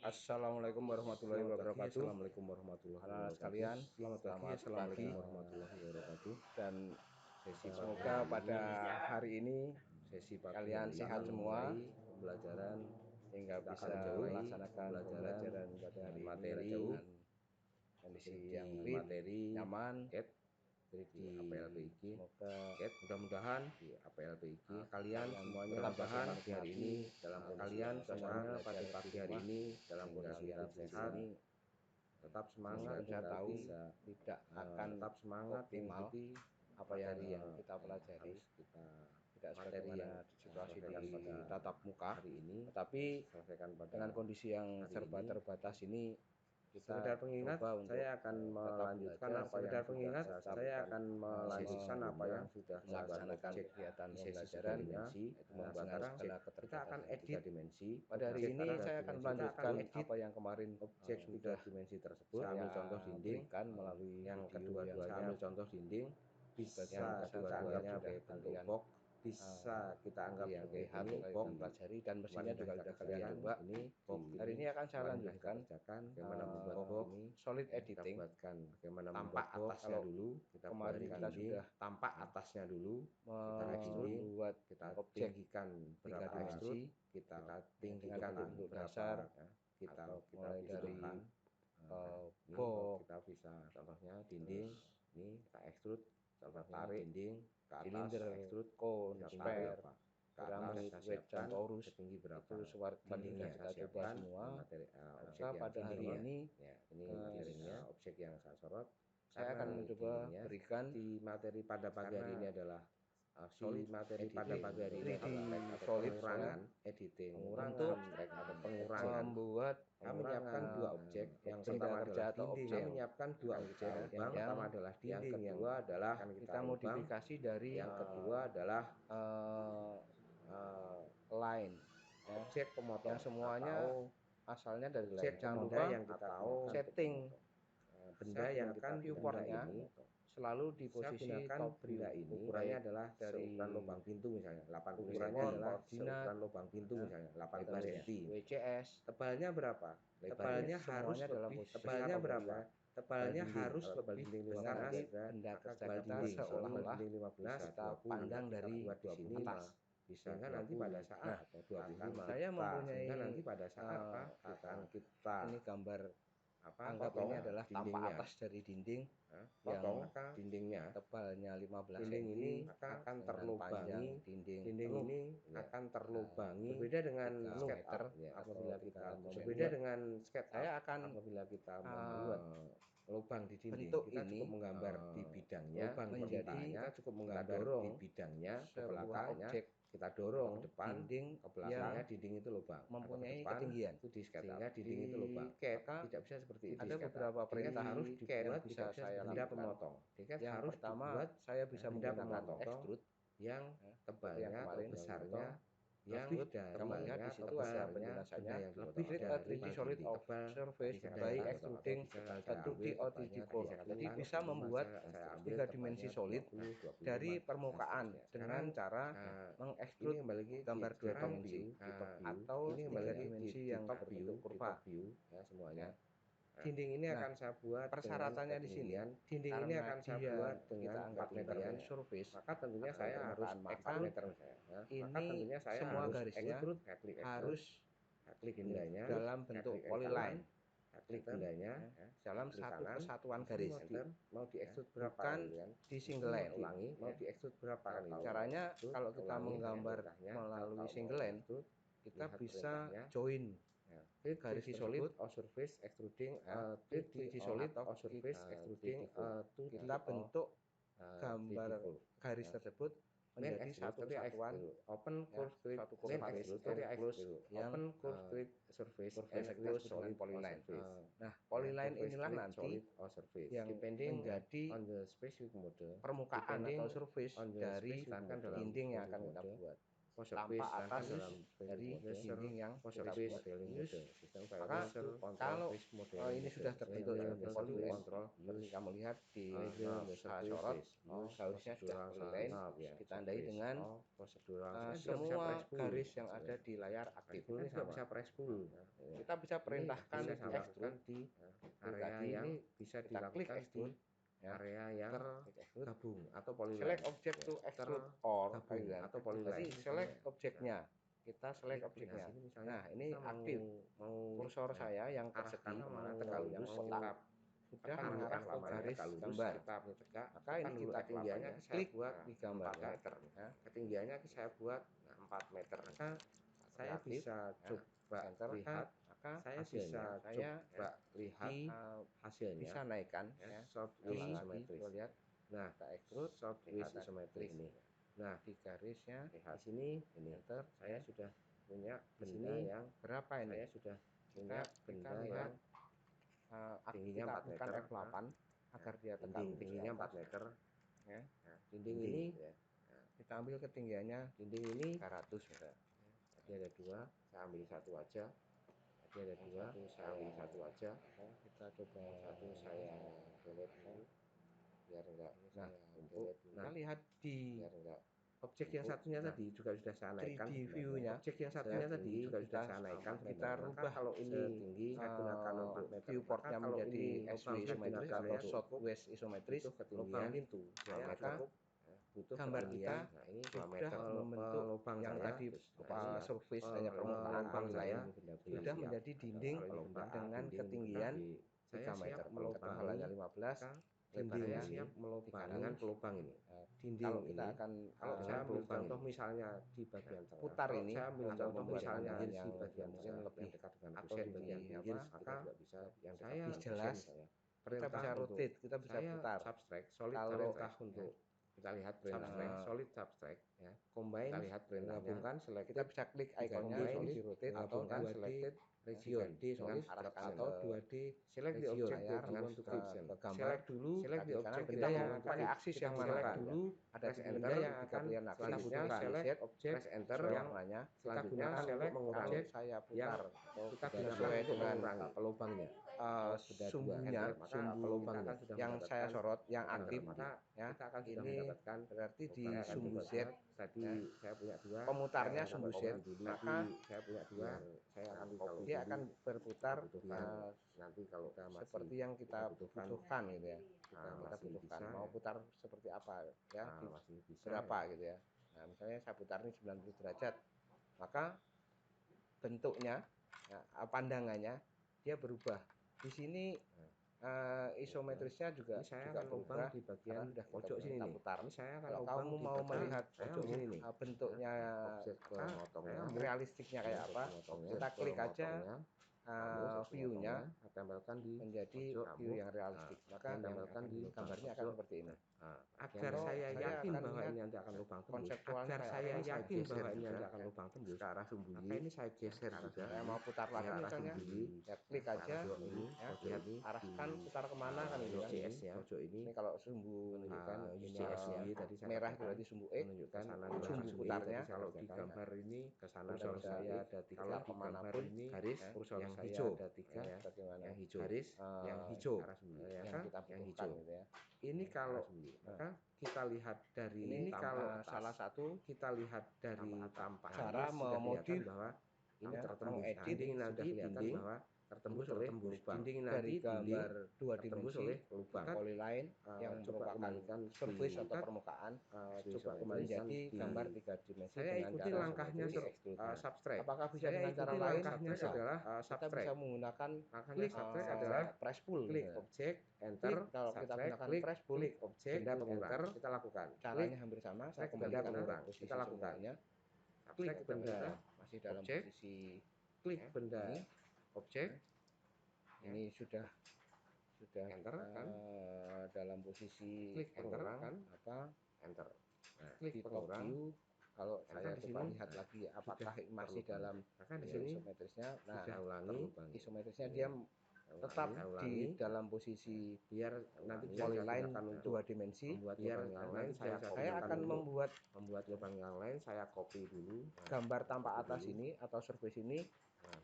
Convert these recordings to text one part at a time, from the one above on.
Assalamualaikum warahmatullahi wabarakatuh. Assalamualaikum warahmatullahi Anak-anak wabarakatuh. sekalian, Selamat pagi, selamat Assalamualaikum pagi. warahmatullahi wabarakatuh. Dan Sesi semoga pada hari ini pagi kalian hari sehat ini semua, pembelajaran sehingga kita bisa akan mulai melaksanakan pembelajaran pada hari ini materi dengan kondisi yang fit, materi nyaman. CAT di APLPIG. Semoga CAT mudah-mudahan di APLPIG kalian semuanya mudah-mudahan pagi hari ini dalam kalian semuanya pada pagi hari ini dalam kondisi yang sehat, tetap semangat, kita tahu bisa tidak akan tetap semangat optimal mengikuti apa yang kita materi pelajari, kita tidak materi yang sebagaimana situasi selesaikan di pada tatap muka hari ini, tetapi selesaikan pada dengan kondisi yang hari serba ini. terbatas ini kita Sekedar pengingat, coba untuk saya akan melanjutkan belajar. apa yang pengingat, saya akan melanjutkan apa yang sudah melaksanakan objek kegiatan di sesi pembelajaran dimensi. dengan Sekarang segala kita akan keterbatasan edit dimensi. Pada hari ini saya akan melanjutkan apa yang kemarin objek sudah dimensi tersebut. Saya ambil contoh dinding berikan melalui yang video yang kedua-duanya ambil contoh dinding, bisa kedua-duanya bentuk box, bisa kita anggap lihat box pelajari, dan mesinnya juga sudah kalian coba. ini Hari ini akan saya lanjutkan bagaimana membuat box ini solid editing. kita buatkan bagaimana Tampak membuat box atasnya dulu, kita kemarin kita sudah tampak atasnya dulu, kita membuat kita objek tinggikan berapa dimensi, kita tinggikan bentuk dasar, kita mulai dari box, kita bisa contohnya dinding ini kita ekstrud, contohnya tarik dinding ke atas, silinder, ekstrud, cone, spare, piramid, wedge, dan torus. setinggi berapa Itu dindingnya kita kita coba semua. objek yang Pada hari ini ini materinya objek yang saya sorot. Saya akan mencoba berikan di materi pada pagi hari ini adalah solid materi editing, pada pagi hari ini 3D atau solid pengurangan editing untuk atau pengurangan. membuat Kami menyiapkan dua objek, yang benda pertama kerja adalah atau dinding. objek. Kami menyiapkan dua objek, yang pertama adalah dinding, yang kedua adalah kita modifikasi dari yang kedua adalah line objek pemotong yang semuanya asalnya dari line. Jangan lupa yang kita tahu setting benda yang akan viewportnya selalu di posisi top view. Ukurannya adalah dari seukuran lubang pintu, misalnya 80 ukurannya adalah seukuran lubang pintu, misalnya 80 cm. WCS tebalnya berapa? Tebalnya harus lebih. Tebalnya berapa? Tebalnya harus lebih dengan besar. benda kerja kita seolah-olah 15 kita pandang dari di sini atas. Sehingga nanti pada saat saya mempunyai nanti pada saat kita ini gambar anggap potong ini adalah tampak atas dari dinding potong yang dindingnya tebalnya 15 dinding cm, ini akan terlubangi dinding ini akan terlubangi berbeda dengan meter apabila kita berbeda dengan sketch saya akan apabila kita membuat lubang di dinding bentuk kita ini cukup menggambar di bidangnya lubang menjadi kita cukup menggambar di bidangnya ke belakangnya objek kita dorong ke depan dinding ke belakangnya dinding itu lubang mempunyai ketinggian itu di sehingga dinding itu lubang tidak bisa seperti itu. Ada beberapa perintah harus dibuat bisa saya benda lakukan. pemotong. Yang harus pertama dibuat saya bisa benda menggunakan pemotong extrude yang tebalnya atau besarnya yang kamu lihat di situ ada penjelasannya lebih dari 3D solid of surface by extruding ke 2D OTG core. Jadi bisa membuat 3 dimensi solid dari permukaan dengan cara mengekstrud gambar 2 dimensi atau 3 dimensi yang berbentuk kurva. Ya semuanya. Dinding ini akan saya buat persyaratannya di sini. Dinding ini akan saya buat dengan 4 meter surface. Maka tentunya saya harus 4 meter misalnya. Maka tentunya saya semua garisnya harus dalam bentuk polyline. Dalam satu kesatuan garis. Mau dieksтрud berapa? Bukan di single line. Ulangi, mau dieksтрud berapa kali? Caranya kalau kita menggambar melalui single line, kita bisa join garis solid or surface extruding 3D solid of surface extruding kita bentuk gambar garis tersebut menjadi satu kesatuan open curved satu surface yang surface enclosed dengan polyline. Nah, polyline inilah nanti yang menjadi permukaan atau surface dari dinding yang akan kita buat. pose tampak face atas dalam dari dinding yang pose kita face buat. modeling mode sistem file Maka user control kalau face modeling ini mode sudah terbentuk ya label polyline, control seperti kamu lihat di label saya sorot, use harusnya sudah procedural polyline, ya ditandai dengan procedural semua garis yang ada di layar aktif. ini juga bisa press pull. Kita bisa perintahkan bisa extrude di area area yang bisa kita klik dilakukan di extrude ya, area yang gabung atau polyline. select object to extrude or gabung atau polyline. Jadi select objeknya, kita select objeknya. Nah, ini aktif. Kursor saya yang persegi yang kotak sudah mengarah ke garis gambar. Maka ini kita ketinggiannya klik buat di gambarnya. Ketinggiannya saya buat 4 meter. Maka saya bisa coba lihat, saya bisa coba lihat hasilnya. Bisa naikkan soft di isometris. lihat. Nah, kita extrude soft isometris ini. Nah, di garisnya di sini ini saya sudah punya benda yang berapa ini? Saya sudah punya benda yang tingginya 4 meter F8 agar dia tekan tingginya 4 meter ya. Dinding ini kita ambil ketinggiannya dinding ini 300 meter. Tadi ada 2, saya ambil 1 aja. Tadi ada 2, saya ambil 1 aja. Kita coba 1 saya delete dulu biar enggak kita lihat di biar enggak objek yang satunya tadi juga sudah saya naikkan 3D view-nya. Objek yang satunya tadi juga sudah saya naikkan. Kita rubah kalau ini tinggi saya gunakan untuk viewportnya menjadi SV isometris atau southwest isometris, ketinggian pintu. Maka butuh gambar kita ini sudah membentuk lubang yang saya tadi surface hanya permukaan polyline sudah menjadi dinding dengan ketinggian 3 meter. Ketebalannya 15, dindingnya lebarnya siap melubangi pelubang ini. Kalau kita akan kalau saya ambil contoh misalnya di bagian putar ini saya ambil untuk contoh misalnya di yang bagian mungkin lebih dekat dengan atau kusen bagian pinggir, maka juga bisa yang lebih jelas. Kita bisa rotate, kita bisa putar. Subtract solid kalau perintah untuk kita lihat subtract solid subtract ya. Combine kita lihat perintahnya select, kita bisa klik ikonnya solid rotate atau selected region dengan arahkan atau 2D select the object dengan ke gambar dulu select the object kita mau pakai aksis yang mana dulu ada enter yang akan selanjutnya select object press enter yang warnanya selanjutnya select mengurangi saya putar kita sesuai dengan pelubangnya sumbunya sumbu yang saya sorot yang aktif ya. Kita akan ini mendapatkan berarti di sumbu Z tadi saya punya 2 pemutarnya sumbu Z, maka saya punya 2 saya akan dia akan berputar nanti kalau seperti yang kita butuhkan gitu ya. Kita butuhkan mau putar seperti apa ya, berapa gitu ya. Nah, misalnya saya putar ini 90 derajat, maka bentuknya pandangannya dia berubah. Di sini isometrisnya juga berubah di bagian pojok sini nih. putar. Ini saya akan kalau kamu mau melihat pojok sini nih bentuknya realistiknya kayak apa, kita klik aja view-nya tempelkan di menjadi view yang realistik, maka tempelkan di gambarnya akan seperti ini. Agar saya yakin bahwa ini nanti akan lubang tembus, agar saya yakin bahwa ini nanti akan lubang tembus ke arah sumbu, maka ini saya geser juga. Saya mau putar lagi misalnya, ya klik aja ini ya, arahkan putar kemana kan gitu kan. Pojok ini kalau sumbu menunjukkan tadi merah itu berarti sumbu X, menunjukkan sumbu putarnya kalau di gambar ini ke sana kursor saya ada 3, kalau kemanapun garis kursor yang saya hijau ada 3 bagaimana yang hijau garis yang hijau yang kita butuhkan gitu ya. Ini kalau maka kita lihat dari ini kalau salah satu kita lihat dari tampak cara memodif bahwa ini tertembus. edit Dinding nanti kelihatan bahwa tertembus oleh dinding nanti gambar 2 dimensi oleh lubang polyline yang merupakan surface atau permukaan coba menjadi gambar 3 dimensi saya dengan ikuti cara langkahnya subtract. Apakah bisa saya dengan cara ikuti lain? Langkahnya adalah kita bisa menggunakan klik subtract adalah press pull, klik objek enter, kalau kita gunakan press pull klik objek benda pengurang enter, kita lakukan caranya hampir sama. Saya kembalikan pengurang kita lakukan klik benda masih dalam posisi klik benda objek ini sudah enter kan dalam posisi klik pengurang kan apa enter klik pengurang. Kalau saya coba lihat lagi apakah masih dalam di sini isometrisnya, nah sudah ulangi isometrisnya dia tetap di dalam posisi biar nanti polyline 2 dimensi. Biar yang lain saya akan membuat lubang yang lain, saya copy dulu gambar tampak atas ini atau surface ini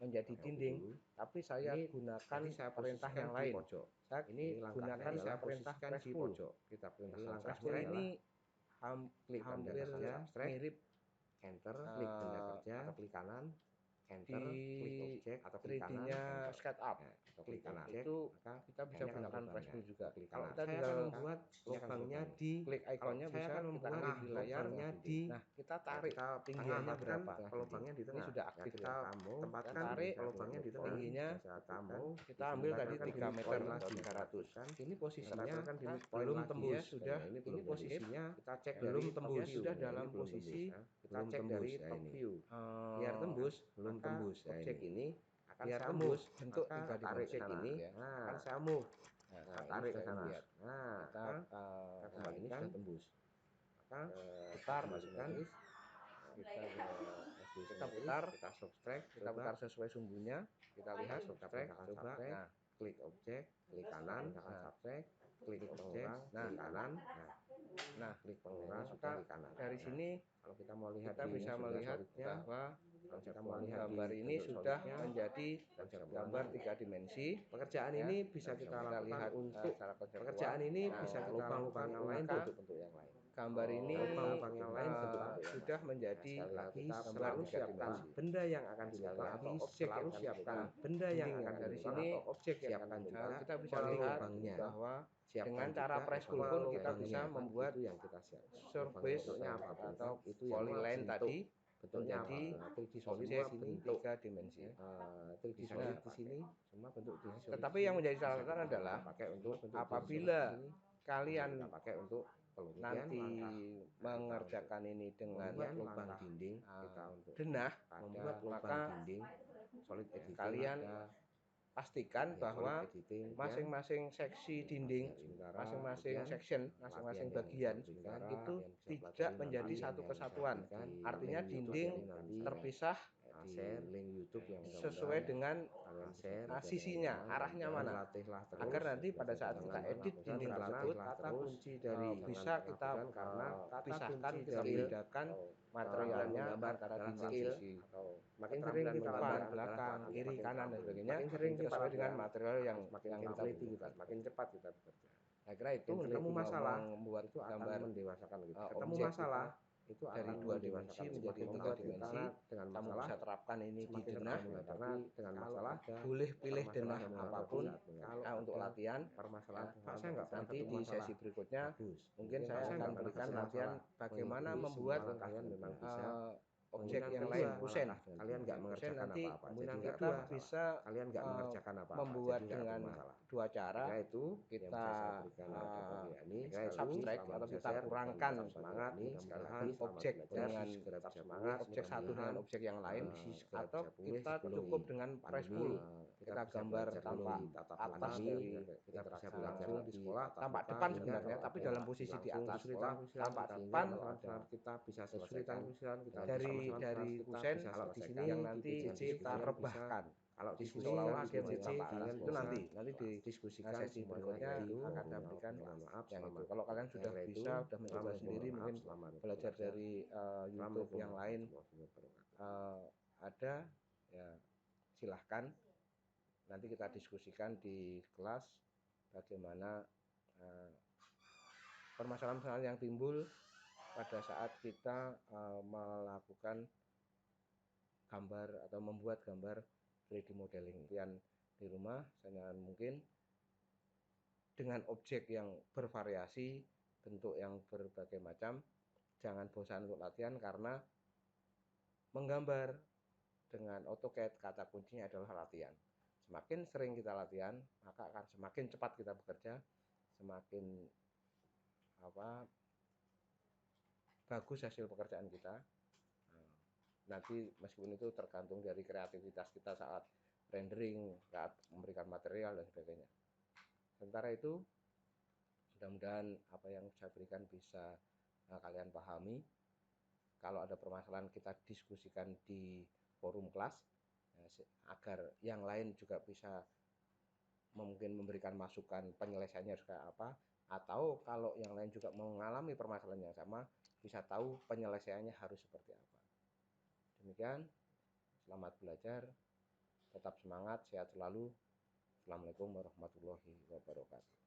menjadi dinding, tapi saya gunakan perintah yang lain. Saya gunakan perintah press pull. Kita perintah Press pull ini hampir mirip enter, klik benda kerja atau klik kanan, enter, klik objek atau klik kanan, nya SketchUp atau klik kanan. Itu kita bisa gunakan press pull juga. Kalau kita tinggal membuat lubangnya di klik ikonnya, bisa kita klik di layar. Nah, kita tarik tingginya berapa. Lubangnya di tengah. Ini sudah aktif. Kita tempatkan tarik lubangnya di tengah. Tingginya kita ambil tadi 3 meter atau 300. Ini posisinya belum tembus. Sudah ini posisinya kita cek belum dari tembus. top view. Sudah dalam posisi kita cek dari top view. Biar tembus, belum tembus objek ini akan biar saya tembus move bentuk 3 tarik dimensi ini ya. akan saya move. Nah, tarik ke saya sana. lihat. Nah, Kita ini sudah tembus. Putar masukkan. Kita putar, kita subtract, kita putar sesuai sumbunya. Kita lihat, subtract, coba. Nah, klik objek, klik kanan, subtract, klik objek, klik kanan. Nah, klik pengurang, klik kanan. Dari sini kalau kita mau lihat, kita bisa melihat bahwa kita mau lihat gambar ini sudah menjadi gambar 3 dimensi. Pekerjaan ini bisa kita lakukan untuk pekerjaan ini bisa kita lakukan yang lain untuk bentuk yang lain. Gambar ini yang lain sudah menjadi selalu siapkan benda yang akan dilubang atau selalu siapkan benda yang akan dari sini objek yang akan juga kita bisa lihat bahwa dengan cara press pull pun kita bisa membuat yang kita surface atau polyline tadi menjadi objek bentuk 3 dimensi. Di sini semua bentuk di sini. Tetapi yang menjadi catatan adalah apabila kalian pakai untuk nanti mengerjakan ini dengan lubang dinding, kita untuk denah, membuat lubang dinding solid editing, kalian pastikan bahwa masing-masing seksi dinding, masing-masing section, masing-masing bagian itu tidak menjadi satu kesatuan. Artinya dinding terpisah link YouTube yang sesuai dengan sisinya, arahnya mana, agar nanti pada saat kita edit dinding tersebut kata kunci dari bisa kita pisahkan, kita bedakan materialnya antara dinding sisi makin sering kita depan, belakang, kiri, kanan dan sebagainya, makin sering sesuai dengan material yang kita butuhkan, makin cepat kita bekerja. Saya kira itu ketemu masalah membuat itu gambar mendewasakan gitu. Ketemu masalah itu dari 2 dimensi menjadi 3 dimensi. Dengan kamu bisa terapkan ini di denah, karena dengan masalah boleh pilih denah apapun untuk latihan. Permasalahan saya nggak nanti di sesi berikutnya mungkin saya akan berikan latihan bagaimana membuat kalian memang bisa objek yang lain kusen. Kalian nggak mengerjakan nanti apa-apa. Jadi kita bisa kalian nggak mengerjakan apa-apa. Membuat dengan 2 cara. Itu kita subtract atau kita kurangkan semangat objek dengan semangat objek satu dengan objek yang lain, atau kita cukup dengan press pull. Kita gambar tampak atas dari kita bisa belajar di sekolah, tampak depan sebenarnya, tapi dalam posisi di atas tampak depan. Kita bisa kesulitan dari kusen kalau di sini yang nanti kita rebahkan. Kalau di sini seolah-olah dia CC itu nanti diskusikan sesi berikutnya akan saya berikan yang itu. Kalau kalian sudah bisa, sudah mencoba sendiri, mungkin belajar dari YouTube yang lain ada, ya silahkan. Nanti kita diskusikan di kelas bagaimana permasalahan-permasalahan yang timbul pada saat kita melakukan gambar atau membuat gambar 3D modeling. Dan di rumah senyaman mungkin dengan objek yang bervariasi, bentuk yang berbagai macam. Jangan bosan untuk latihan, karena menggambar dengan AutoCAD kata kuncinya adalah latihan. Semakin sering kita latihan, maka akan semakin cepat kita bekerja, semakin bagus hasil pekerjaan kita. Nanti meskipun itu tergantung dari kreativitas kita saat rendering, saat memberikan material dan sebagainya. Sementara itu, mudah-mudahan apa yang saya berikan bisa kalian pahami. Kalau ada permasalahan, kita diskusikan di forum kelas, agar yang lain juga bisa mungkin memberikan masukan penyelesaiannya harus kayak apa, atau kalau yang lain juga mengalami permasalahan yang sama, bisa tahu penyelesaiannya harus seperti apa. Demikian, selamat belajar, tetap semangat, sehat selalu. Assalamualaikum warahmatullahi wabarakatuh.